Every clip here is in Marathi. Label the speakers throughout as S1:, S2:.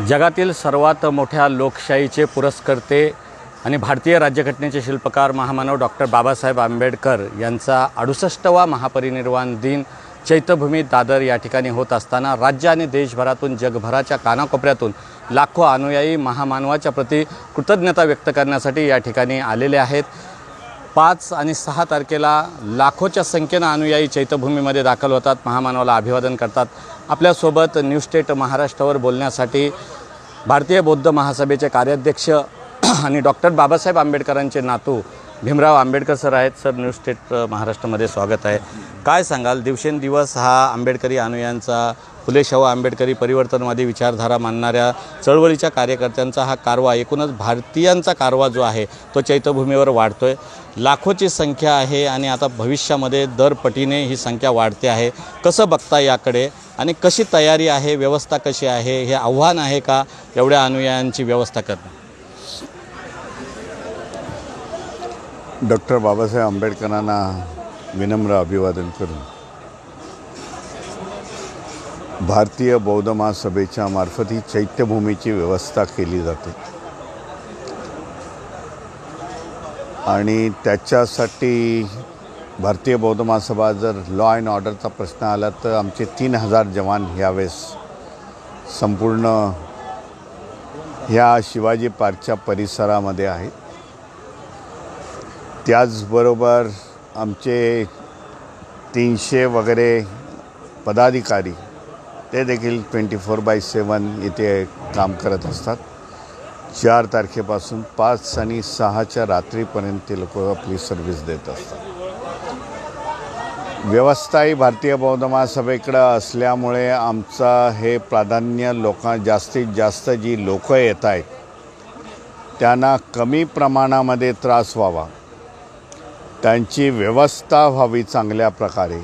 S1: जगातील सर्वात मोठ्या लोकशाहीचे पुरस्कर्ते आणि भारतीय राज्यघटनेचे शिल्पकार महामानव डॉक्टर बाबासाहेब आंबेडकर यांचा 68वा महापरिनिर्वाण दिन चैत्यभूमी दादर या ठिकाणी होत असताना राज्य आणि देशभरातून जगभराच्या कानाकोपऱ्यातून लाखो अनुयायी महामानवाच्या प्रति कृतज्ञता व्यक्त करण्यासाठी या ठिकाणी आलेले आहेत। 5 आणि 6 तारखेला लाखोच्या संख्येने अनुयायी चैत्यभूमीमध्ये दाखल होतात, महामानवाला अभिवादन करतात। आपल्यासोबत न्यूज स्टेट महाराष्ट्रावर बोलण्यासाठी भारतीय बौद्ध महासभेचे कार्याध्यक्ष आणि डॉक्टर बाबासाहेब आंबेडकरांचे नातू भीमराव आंबेडकर सर आहेत। सर, न्यूज स्टेट महाराष्ट्रामध्ये स्वागत आहे। काय सांगाल, दिवसेंदिवस हा आंबेडकरी अनुयायांचा, फुले शाहू आंबेडकरी परिवर्तनवादी विचारधारा मानणाऱ्या चळवळीच्या कार्यकर्त्यांचा हा कारवा, एकूणच भारतीयांचा कारवा जो आहे तो चैत्यभूमीवर वाढतोय। लाखोची संख्या आहे आणि आता भविष्यामध्ये दरपटीने ही संख्या वाढते आहे। कसं बघता याकडे आणि कशी तयारी आहे, व्यवस्था कशी आहे, हे आव्हान आहे का एवढ्या अनुयायांची व्यवस्था करणं?
S2: डॉक्टर बाबासाहेब आंबेडकरांना विनम्र अभिवादन करून भारतीय बौद्ध महासभेच्या मार्फत ही चैत्यभूमीची व्यवस्था केली जाते आणि त्याच्यासाठी भारतीय बौद्ध महासभा जर लॉ अँड ऑर्डरचा प्रश्न आला तर आमचे 3000 जवान यावेळेस संपूर्ण ह्या शिवाजी पार्कच्या परिसरामध्ये आहेत। त्याचबरोबर आमचे 300 वगैरे पदाधिकारी ते देखील 24/7 इथे काम करत असतात। 4 तारखेपासून 5 आणि 6च्या रात्रीपर्यंत ते लोक आपली सर्व्हिस देत असतात। व्यवस्था ही भारतीय बौद्ध महासभेकडं असल्यामुळे आमचा हे प्राधान्य जास्तीत जास्त जी लोक येत आहेत त्यांना कमी प्रमाणामध्ये त्रास व्हावा, त्यांची व्यवस्था व्हावी चांगल्या प्रकारे।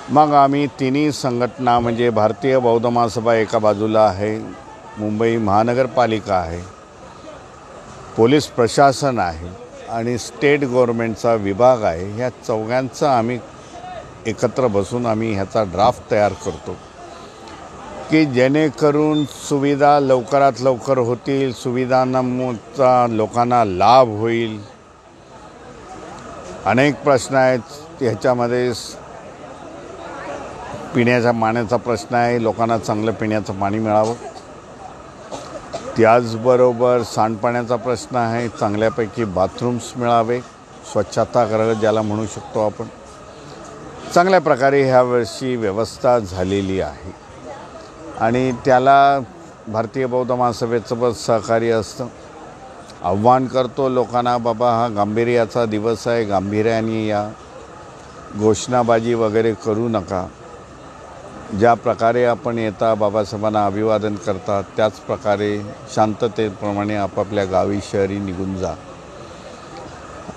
S2: मग आम्ही तिन्ही संघटना म्हणजे भारतीय बौद्ध महासभा एका बाजूला आहे, मुंबई महानगरपालिका आहे, पोलीस प्रशासन आहे आणि स्टेट गव्हर्नमेंटचा विभाग आहे, ह्या चौघांचा आम्ही एकत्र बसून आम्ही ह्याचा ड्राफ्ट तयार करतो की जेणेकरून सुविधा लवकरात लवकर होतील, सुविधांचा लोकांना लाभ होईल। अनेक प्रश्न आहेत ह्याच्यामध्ये, पिण्याच्या पाण्याचा प्रश्न आहे, लोकांना चांगलं पिण्याचं पाणी मिळावं। त्याचबरोबर सांडपाण्याचा प्रश्न आहे, चांगल्यापैकी बाथरूम्स मिळावे, स्वच्छतागृह ज्याला म्हणू शकतो आपण। चांगल्या प्रकारे ह्या वर्षी व्यवस्था झालेली आहे आणि त्याला भारतीय बौद्ध महासभेचं पण सहकार्य असतं। आव्हान करतो लोकांना, बाबा हा गांभीर्याचा दिवस आहे, गांभीर्याने या, घोषणाबाजी वगैरे करू नका। ज्या प्रकारे आपण येता बाबासाहेबांना अभिवादन करता त्याच प्रकारे शांततेप्रमाणे आपापल्या गावी शहरी निघून जा,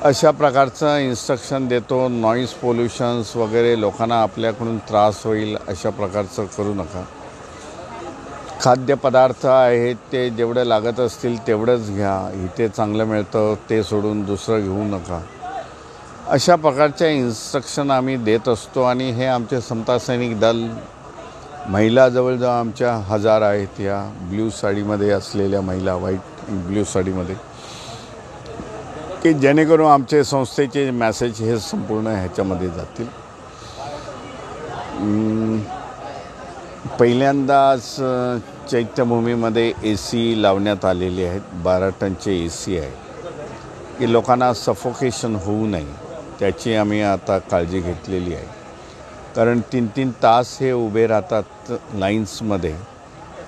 S2: अशा प्रकारचं इन्स्ट्रक्शन देतो। नॉईज पोल्युशन्स वगैरे लोकांना आपल्याकडून त्रास होईल अशा प्रकारचं करू नका। खाद्यपदार्थ आहेत ते जेवढं लागत असतील तेवढंच घ्या, इथे चांगलं मिळतं ते सोडून दुसरं घेऊ नका, अशा प्रकारच्या इन्स्ट्रक्शन आम्ही देत असतो। आणि हे आमचे समता सैनिक दल, महिला जवळजवळ आमच्या 1000 आहेत या ब्ल्यू साडीमध्ये असलेल्या महिला, व्हाईट ब्ल्यू साडीमध्ये, की जेणेकरून आमचे संस्थेचे मॅसेज हे संपूर्ण ह्याच्यामध्ये जातील। पहिल्यांदाच चैत्यभूमीमध्ये AC लावण्यात आलेले आहेत, 12 टनचे AC आहे की लोकांना सफोकेशन होऊ नये, त्याची आम्ही आता काळजी घेतलेली आहे। कारण 3-3 तास हे उभे राहतात लाईन्समध्ये।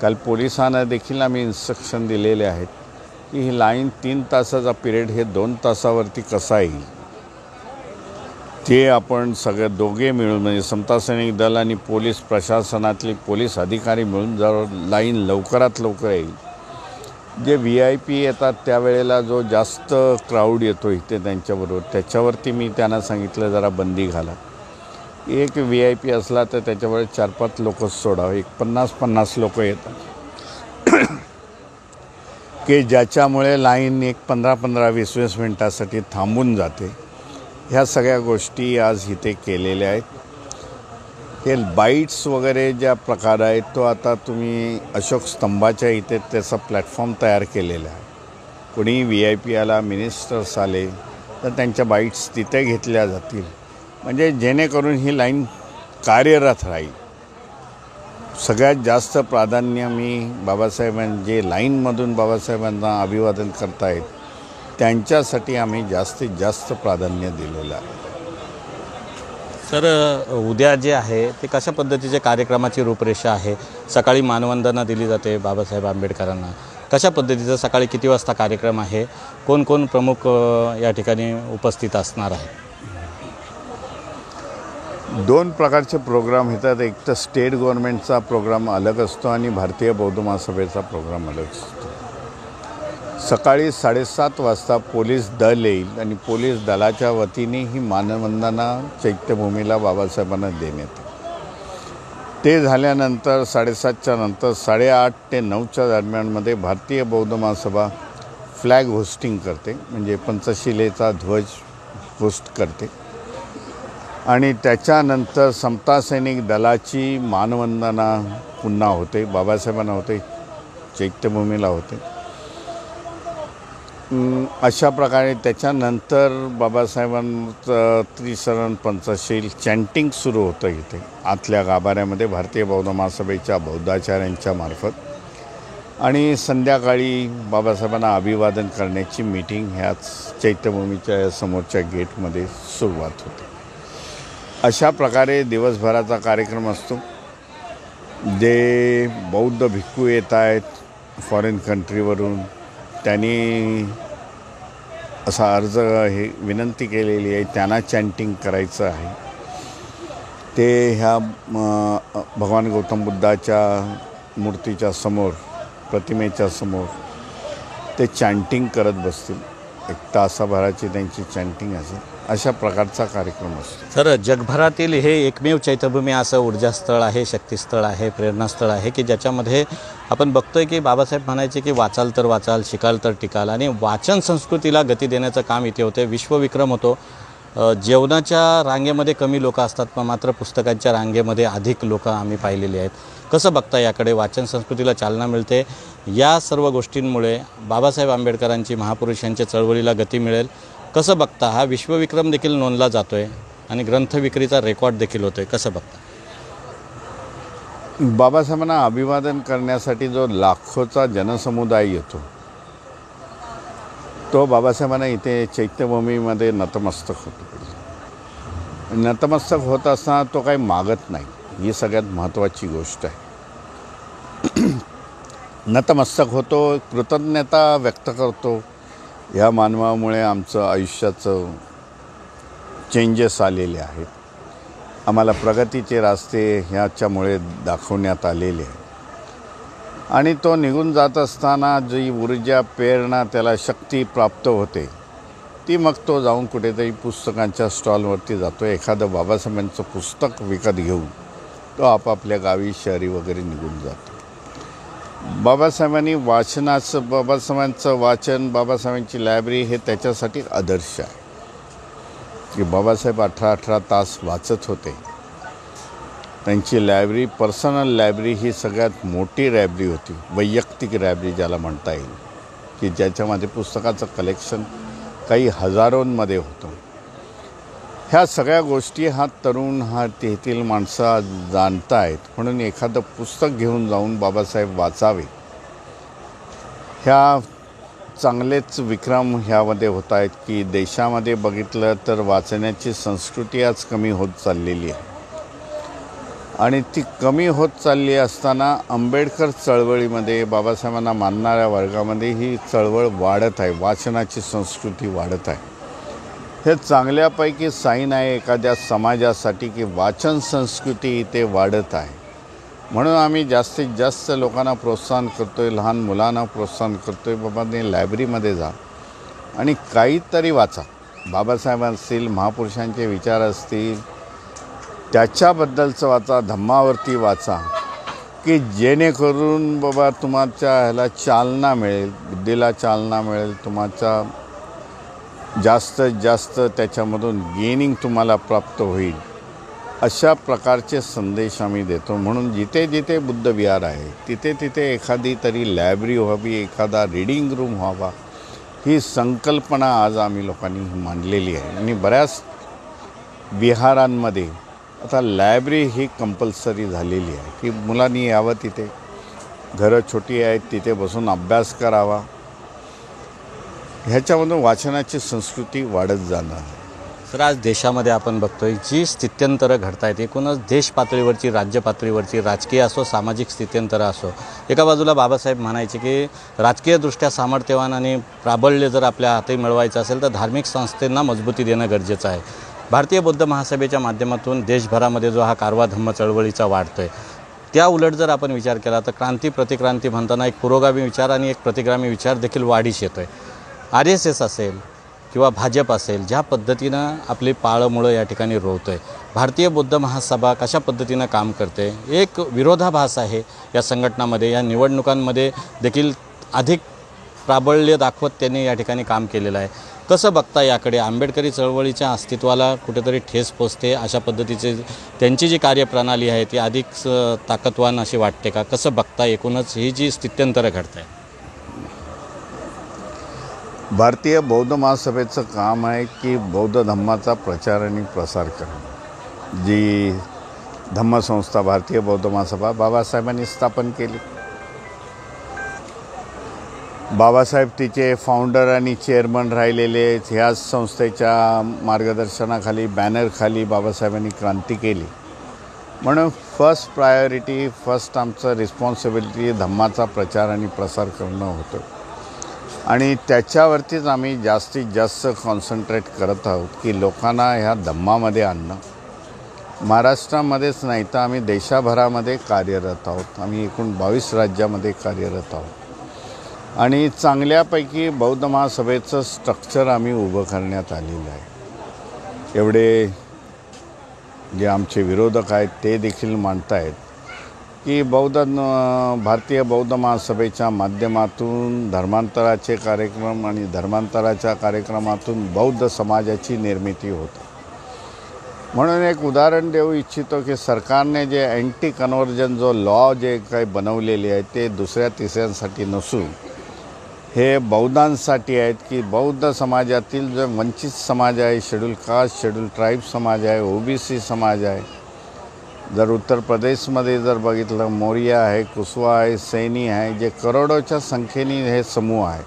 S2: काल पोलिसांना देखील आम्ही इन्स्ट्रक्शन दिलेले आहेत की ही लाईन 3 तासाचा पिरियड हे 2 तासावरती कसा येईल, ते आपण सगळे दोघे मिळून म्हणजे समता सैनिक दल आणि पोलीस प्रशासनातले पोलीस अधिकारी मिळून जर लाईन लवकरात लवकर येईल। जे VIP येतात त्यावेळेला जो जास्त क्राऊड येतो इथे त्यांच्याबरोबर, त्याच्यावरती मी त्यांना सांगितलं जरा बंदी घाला। एक VIP असला तर त्याच्यावर 4-5 लोकच सोडावे, 50-50 लोक येतात की ज्याच्यामुळे लाईन एक 15-20 मिनटासाठी थांबून जाते। ह्या सगळ्या गोष्टी आज इथे केलेल्या आहेत। हे बाईट्स वगैरे ज्या प्रकार आहेत तो आता तुम्ही अशोक स्तंभाच्या इथे त्याचा प्लॅटफॉर्म तयार केलेला आहे. कोणी VIP आला, मिनिस्टर्स आले तर त्यांच्या बाईट्स तिथे घेतल्या जातील, म्हणजे जेणेकरून ही लाईन कार्यरत राहील. सगळ्यात जास्त प्राधान्य मी बाबासाहेबांचे लाईनमधून बाबासाहेबांना अभिवादन करतायत त्यांच्यासाठी आम्ही जास्तीत जास्त प्राधान्य दिलेलं आहे.
S1: सर, उद्या जे आहे ते कशा पद्धतीच्या कार्यक्रमाची रूपरेषा आहे? सकाळी मानवंदना दिली जाते बाबासाहेब आंबेडकरांना. कशा पद्धतीचा सकाळी किती वाजता कार्यक्रम आहे? कोण कोण प्रमुख या ठिकाणी उपस्थित असणार आहे?
S2: 2 प्रकारचे प्रोग्राम येतात. एक तर स्टेट गव्हर्नमेंटचा प्रोग्राम अलग असतो आणि भारतीय बौद्ध महासभेचा प्रोग्राम अलग असतो. सकाळी 7:30 वाजता पोलीस दल येईल आणि पोलीस दलाच्या वतीने ही मानवंदना चैत्यभूमीला बाबासाहेबांना देण्यात येईल. ते झाल्यानंतर 7:30च्या नंतर 8:30 ते 9च्या दरम्यानमध्ये भारतीय बौद्ध महासभा फ्लॅग होस्टिंग करते, म्हणजे पंचशिलेचा ध्वज होस्ट करते. आणि त्याच्यानंतर समता सैनिक दलाची मानवंदना पुन्हा होते, बाबासाहेबांना होते, चैत्यभूमीला होते. अशा प्रकारे त्याच्यानंतर बाबासाहेबांचं त्रिशरण पंचशील चॅन्टिंग सुरू होतं इथे आतल्या गाभाऱ्यामध्ये भारतीय बौद्ध महासभेच्या बौद्धाचार्यांच्या मार्फत. आणि संध्याकाळी बाबासाहेबांना अभिवादन करण्याची मीटिंग ह्याच चैत्यभूमीच्या समोरच्या गेटमध्ये सुरुवात होते. अशा प्रकारे दिवसभराचा कार्यक्रम असतो. जे बौद्ध भिक्खू येत आहेत फॉरेन कंट्रीवरून, त्यांनी असा अर्ज हे विनंती केलेली आहे, त्यांना चॅन्टिंग करायचं आहे. ते ह्या भगवान गौतम बुद्धाच्या मूर्तीच्या समोर, प्रतिमेच्या समोर ते चॅन्टिंग करत बसतील. 1 तासाभराची त्यांची चॅन्टिंग असेल. अशा प्रकारचा कार्यक्रम असतो.
S1: सर, जगभरातील हे एकमेव चैत्यभूमी असं ऊर्जास्थळ आहे, शक्तिस्थळ आहे, प्रेरणास्थळ आहे की ज्याच्यामध्ये आपण बघतोय की बाबासाहेब म्हणायचे की वाचाल तर वाचाल, शिकाल तर टिकाल, आणि वाचन संस्कृतीला गती देण्याचं काम इथे होते. विश्वविक्रम होतो. जेवणाच्या रांगेमध्ये कमी लोक असतात, पण मात्र पुस्तकांच्या रांगेमध्ये अधिक लोक आम्ही पाहिलेली आहेत. कसं बघता याकडे? वाचन संस्कृतीला चालना मिळते. या सर्व गोष्टींमुळे बाबासाहेब आंबेडकरांची, महापुरुषांच्या चळवळीला गती मिळेल. कसं बघता? हा विश्वविक्रम देखील नोंदला जातो आहे आणि ग्रंथविक्रीचा रेकॉर्ड देखील होतो आहे. कसं बघता?
S2: बाबासाहेबांना अभिवादन करण्यासाठी जो लाखोचा जनसमुदाय येतो तो बाबासाहेबांना इथे चैत्यभूमीमध्ये नतमस्तक होतो. नतमस्तक होत असताना तो काही मागत नाही, ही सगळ्यात महत्त्वाची गोष्ट आहे. नतमस्तक होतो, कृतज्ञता व्यक्त करतो. ह्या मानवामुळे आमचं आयुष्याचं चेंजेस आलेले आहेत. आम्हाला प्रगतीचे रस्ते ह्याच्यामुळे दाखवण्यात आलेले आहेत. आणि तो निघून जात असताना जी ऊर्जा, प्रेरणा, त्याला शक्ती प्राप्त होते ती मग तो जाऊन कुठेतरी पुस्तकांच्या स्टॉलवरती जातो. एखादं बाबासाहेबांचं पुस्तक विकत घेऊन तो आपापल्या गावी, शहरी वगैरे निघून जातो. बाबासाहेबांनी बाबासाहेबांचं वाचन, बाबासाहेबांची लायब्ररी हे त्याच्यासाठी आदर्श आहे की बाबासाहेब 18-18 तास वाचत होते. त्यांची लायब्ररी, पर्सनल लायब्ररी ही सगळ्यात मोठी लायब्ररी होती, वैयक्तिक लायब्ररी ज्याला म्हणता येईल, की ज्याच्यामध्ये पुस्तकाचं कलेक्शन काही हजारोंमध्ये होतं. ह्या सगळ्या गोष्टी हा तरुण, तेथील माणसं जाणत आहेत. म्हणून एखादं पुस्तक घेऊन जाऊन बाबासाहेब वाचावे. ह्या चांगलेच विक्रम ह्यामध्ये होत आहेत की देशामध्ये बघितलं तर वाचण्याची संस्कृती आज कमी होत चाललेली आहे. आणि ती कमी होत चालली असताना आंबेडकर चळवळीमध्ये, बाबासाहेबांना मानणाऱ्या वर्गामध्ये ही चळवळ वाढत आहे, वाचनाची संस्कृती वाढत आहे. हे चांगल्यापैकी साईन आहे एखाद्या समाजासाठी की वाचन संस्कृती इथे वाढत आहे. म्हणून आम्ही जास्तीत जास्त लोकांना प्रोत्साहन करतो आहे, लहान मुलांना प्रोत्साहन करतो आहे, बाबा ते लायब्ररीमध्ये जा आणि काहीतरी वाचा. बाबासाहेब असतील, महापुरुषांचे विचार असतील, त्याच्याबद्दलचं वाचा, धम्मावरती वाचा, की जेणेकरून बाबा तुमच्या ह्याला चालना मिळेल, बुद्धीला चालना मिळेल, तुमच्या जास्तीत जास्त त्याच्यामधून गेनिंग तुम्हाला प्राप्त होईल. अशा प्रकारचे संदेश आम्ही देतो. म्हणून जिथे जिथे बुद्ध विहार आहे तिथे तिथे एखादी तरी लायब्ररी व्हावी, एखादा रीडिंग रूम व्हावा, ही संकल्पना आज आम्ही लोकांनी मांडलेली आहे. आणि बऱ्याच विहारांमध्ये आता लायब्ररी ही कंपल्सरी झालेली आहे की मुलांनी यावं, तिथे घरं छोटी आहेत तिथे बसून अभ्यास करावा. ह्याच्यामधून वाचनाची संस्कृती वाढत जाणार.
S1: सर, आज देशामध्ये आपण बघतोय जी स्थित्यंतरं घडत आहेत, एकूणच देश पातळीवरची, राज्य पातळीवरची, राजकीय असो, सामाजिक स्थित्यंतरं असो. एका बाजूला बाबासाहेब म्हणायचे की राजकीयदृष्ट्या सामर्थ्यवान आणि प्राबल्य जर आपल्या हाती मिळवायचं असेल तर धार्मिक संस्थांना मजबूती देणं गरजेचं आहे. भारतीय बौद्ध महासभेच्या माध्यमातून देशभरामध्ये जो हा कारवा धम्म चळवळीचा वाढतो आहे, त्या उलट जर आपण विचार केला तर क्रांती प्रतिक्रांती म्हणताना एक पुरोगामी विचार आणि एक प्रतिगामी विचार देखील वाढीस येतो आहे. RSS असेल किंवा भाजप असेल, ज्या पद्धतीनं आपली पाळंमुळं या ठिकाणी रोवतो आहे, भारतीय बौद्ध महासभा कशा पद्धतीनं काम करते, एक विरोधाभास आहे या संघटनामध्ये. या निवडणुकांमध्ये देखील अधिक प्राबल्य दाखवत त्यांनी या ठिकाणी काम केलेलं आहे. कसं बघता याकडे? आंबेडकरी चळवळीच्या अस्तित्वाला कुठेतरी ठेस पोचते अशा पद्धतीचे त्यांची जी कार्यप्रणाली आहे ती अधिक ताकदवान अशी वाटते का? कसं बघता एकूणच ही जी स्थित्यंतरं घडत आहे?
S2: भारतीय बौद्ध महासभेचं काम आहे की बौद्ध धम्माचा प्रचार आणि प्रसार करणं. जी धम्मसंस्था भारतीय बौद्ध महासभा बाबासाहेबांनी स्थापन केली. बाबासाहेब तिचे फाउंडर आणि चेअरमन राहिलेले. ह्याच संस्थेच्या मार्गदर्शनाखाली, बॅनरखाली बाबासाहेबांनी क्रांती केली. म्हणून फर्स्ट प्रायोरिटी, फर्स्ट आमचं रिस्पॉन्सिबिलिटी धम्माचा प्रचार आणि प्रसार करणं होतं. आणि त्याच्यावरतीच आम्ही जास्तीत जास्त कॉन्सन्ट्रेट करत आहोत की लोकांना ह्या धम्मामध्ये आणणं. महाराष्ट्रामध्येच नाही तर आम्ही देशाभरामध्ये कार्यरत आहोत. आम्ही एकूण 22 राज्यामध्ये कार्यरत आहोत. आणि चांगल्यापैकी बौद्ध महासभेचं स्ट्रक्चर आम्ही उभं करण्यात आलेलं आहे. एवढे जे आमचे विरोधक आहेत ते देखील मानत आहेत की भारतीय बौद्ध महासभेच्या माध्यमातून धर्मांतराचे कार्यक्रम आणि धर्मांतराच्या कार्यक्रमातून बौद्ध समाजाची निर्मिती होते. म्हणून एक उदाहरण देऊ इच्छितो की सरकारने जे अँटी कन्व्हर्जन जो लॉ जे काही बनवलेले आहे ते दुसऱ्या तिसऱ्यांसाठी नसून हे बौद्धांसाठी आहेत की बौद्ध समाजातील जो वंचित समाज आहे, शेड्यूल कास्ट, शेड्यूल ट्राईब समाज आहे, OBC समाज आहे. जर उत्तर प्रदेशमध्ये जर बघितलं, मोरिया आहे, कुसवा आहे, सैनी आहे, जे करोडोच्या संख्येने हे समूह आहे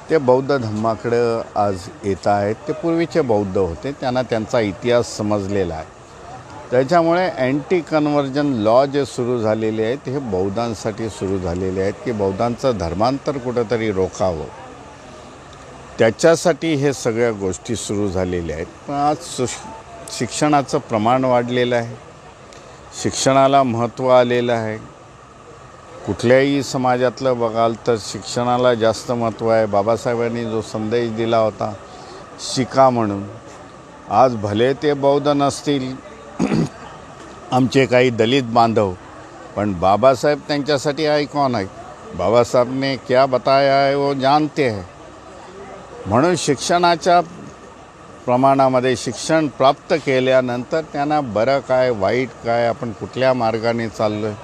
S2: ते बौद्ध धम्माकडं आज येत आहेत. ते पूर्वीचे बौद्ध होते, त्यांना त्यांचा इतिहास समजलेला आहे. त्याच्यामुळे अँटी कन्व्हर्जन लॉ जे सुरू झालेले आहेत हे बौद्धांसाठी सुरू झालेले आहेत की बौद्धांचं धर्मांतर कुठंतरी रोखावं. त्याच्यासाठी हे सगळ्या गोष्टी सुरू झालेल्या आहेत. पण आज शिक्षणाचं प्रमाण वाढलेलं आहे, शिक्षणाला महत्त्व आलेलं आहे. कुठल्याही समाजातलं बघाल तर शिक्षणाला जास्त महत्त्व आहे. बाबासाहेबांनी जो संदेश दिला होता शिका म्हणून, आज भले ते बौद्ध नसतील आमचे काही दलित बांधव, पण बाबासाहेब त्यांच्यासाठी आयकॉन आहे. बाबासाहेबने क्या बताया है वो जानते हैं. म्हणून शिक्षणाच्या प्रमाणामध्ये शिक्षण प्राप्त केल्यानंतर त्यांना बरं काय, वाईट काय, आपण कुठल्या मार्गाने चाललो आहे,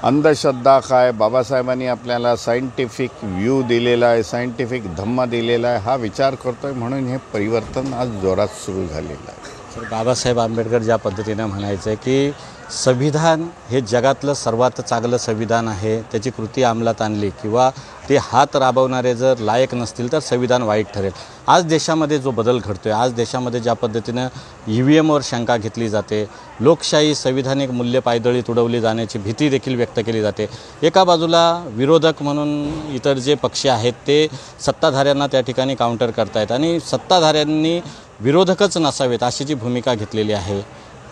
S2: अंधश्रद्धा काय, बाबासाहेबांनी आपल्याला सायंटिफिक व्ह्यू दिलेला आहे, सायंटिफिक धम्म दिलेला आहे, हा विचार करतो आहे. म्हणून हे परिवर्तन आज जोरात सुरू झालेलं आहे.
S1: तर बाबासाहेब आंबेडकर ज्या पद्धतीनं म्हणायचं आहे की संविधान हे जगातलं सर्वात चांगलं संविधान आहे, त्याची कृती अंमलात आणली किंवा ते हात राबवणारे जर लायक नसतील तर संविधान वाईट ठरेल. आज देशामध्ये जो बदल घडतो आहे, आज देशामध्ये ज्या पद्धतीनं EVMवर शंका घेतली जाते, लोकशाही, संविधानिक मूल्य पायदळीत उडवली जाण्याची भीती देखील व्यक्त केली जाते. एका बाजूला विरोधक म्हणून इतर जे पक्ष आहेत ते सत्ताधाऱ्यांना त्या ठिकाणी काउंटर करतायत आणि सत्ताधाऱ्यांनी विरोधकच नसावेत अशी जी भूमिका घेतलेली आहे.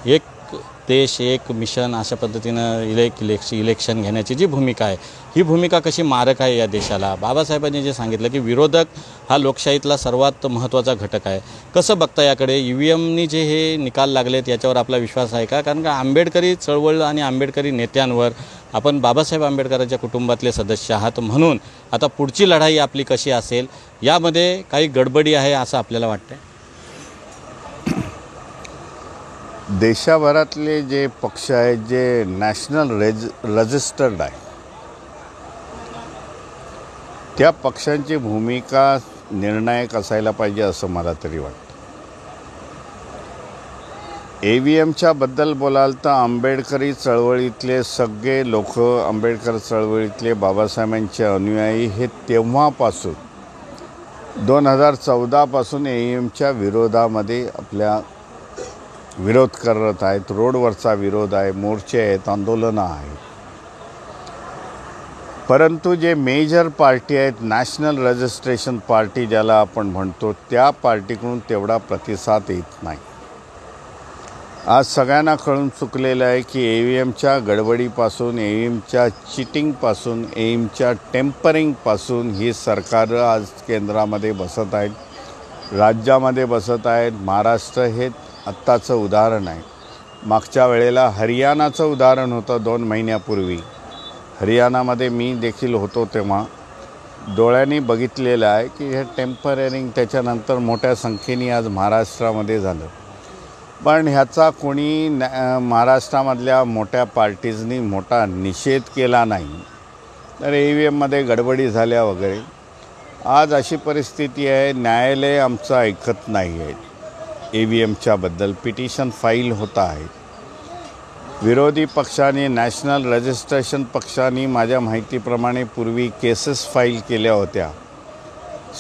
S1: एक देश एक मिशन अशा पद्धतीनं इलेक्शन घेण्याची जी भूमिका आहे, ही भूमिका कशी मारक आहे या देशाला? बाबासाहेबांनी जे सांगितलं की विरोधक हा लोकशाहीतला सर्वात महत्त्वाचा घटक आहे. कसं बघता याकडे? EVMनी जे हे निकाल लागलेत याच्यावर आपला विश्वास आहे का? कारण का आंबेडकरी चळवळ आणि आंबेडकरी नेत्यांवर आपण बाबासाहेब आंबेडकरांच्या कुटुंबातले सदस्य आहात, म्हणून आता पुढची लढाई आपली कशी असेल यामध्ये काही गडबडी आहे असं आपल्याला वाटतं?
S2: देशाभरातले जे पक्ष आहेत जे नॅशनल रजिस्टर्ड आहे त्या पक्षांची भूमिका निर्णायक असायला पाहिजे असं मला तरी वाटतं. EVMच्या बद्दल बोलाल तर आंबेडकरी चळवळीतले सगळे लोक, आंबेडकर चळवळीतले बाबासाहेबांचे अनुयायी हे तेव्हापासून 2014पासून EVMच्या विरोधामध्ये आपल्या विरोध करत आहेत. रोडवरचा विरोध आहे, मोर्चे आहेत, आंदोलनं आहेत. परंतु जे मेजर पार्टी आहेत, नॅशनल रजिस्ट्रेशन पार्टी ज्याला आपण म्हणतो, त्या पार्टीकडून तेवढा प्रतिसाद येत नाही. आज सगळ्यांना कळून चुकलेलं आहे की EVMच्या गडबडीपासून, EVMच्या चिटिंगपासून, EVMच्या टेम्परिंगपासून ही सरकारं आज केंद्रामध्ये बसत आहेत, राज्यामध्ये बसत आहेत. महाराष्ट्र हे आत्ताचं उदाहरण आहे. मागच्या वेळेला हरियाणाचं उदाहरण होतं 2 महिन्यापूर्वी. हरियाणामध्ये मी देखील होतो तेव्हा डोळ्यांनी बघितलेलं आहे की हे टेम्पररिंग त्याच्यानंतर मोठ्या संख्येने आज महाराष्ट्रामध्ये झालं. पण ह्याचा कोणी महाराष्ट्रामधल्या मोठ्या पार्टीजनी मोठा निषेध केला नाही. तर EVMमध्ये गडबडी झाल्या वगैरे. आज अशी परिस्थिती आहे, न्यायालय आमचं ऐकत नाही आहे. EVMच्या बद्दल पिटिशन फाईल होत आहे. विरोधी पक्षाने, नॅशनल रजिस्ट्रेशन पक्षाने माझ्या माहितीप्रमाणे पूर्वी केसेस फाईल केल्या होत्या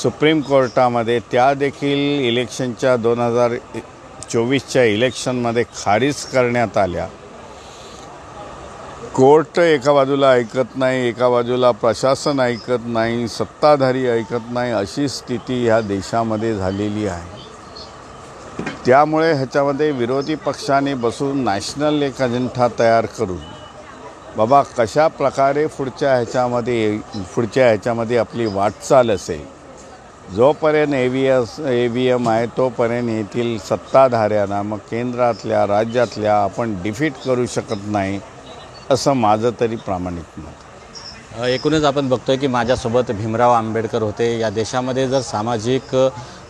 S2: सुप्रीम कोर्टामध्ये. त्या देखील इलेक्शनच्या 2024च्या इलेक्शनमध्ये खारिज करण्यात आल्या. कोर्ट एका बाजूला ऐकत नाही, एका बाजूला प्रशासन ऐकत नाही, सत्ताधारी ऐकत नाही, अशी स्थिती ह्या देशामध्ये झालेली आहे. त्यामुळे ह्याच्यामध्ये विरोधी पक्षाने बसून नॅशनल एक अजेंडा तयार करून बाबा कशा प्रकारे पुढच्या ह्याच्यामध्ये आपली वाटचाल असेल. जोपर्यंत EVM आहे तोपर्यंत येथील सत्ताधाऱ्यांना, मग केंद्रातल्या, राज्यातल्या आपण डिफीट करू शकत नाही, असं माझं तरी प्रामाणिक मत.
S1: एकूणच आपण बघतोय की माझ्यासोबत भीमराव आंबेडकर होते. या देशामध्ये जर सामाजिक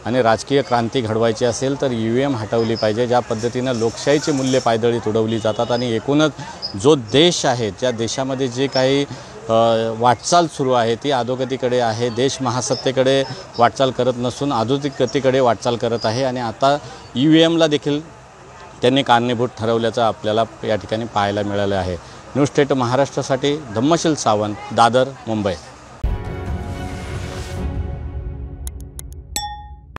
S1: आणि राजकीय क्रांती घडवायची असेल तर EVM हटवली पाहिजे. ज्या पद्धतीनं लोकशाहीची मूल्य पायदळीत उडवली जातात आणि एकूणच जो देश आहे, त्या देशामध्ये जे काही वाटचाल सुरू आहे ती अधोगतीकडे आहे. देश महासत्तेकडे वाटचाल करत नसून अधोगतीकडे वाटचाल करत आहे आणि आता EVMला देखील त्यांनी कारणीभूत ठरवल्याचं आपल्याला या ठिकाणी पाहायला मिळालं आहे. न्यूज स्टेट महाराष्ट्रासाठी धम्मशील सावंत, दादर, मुंबई.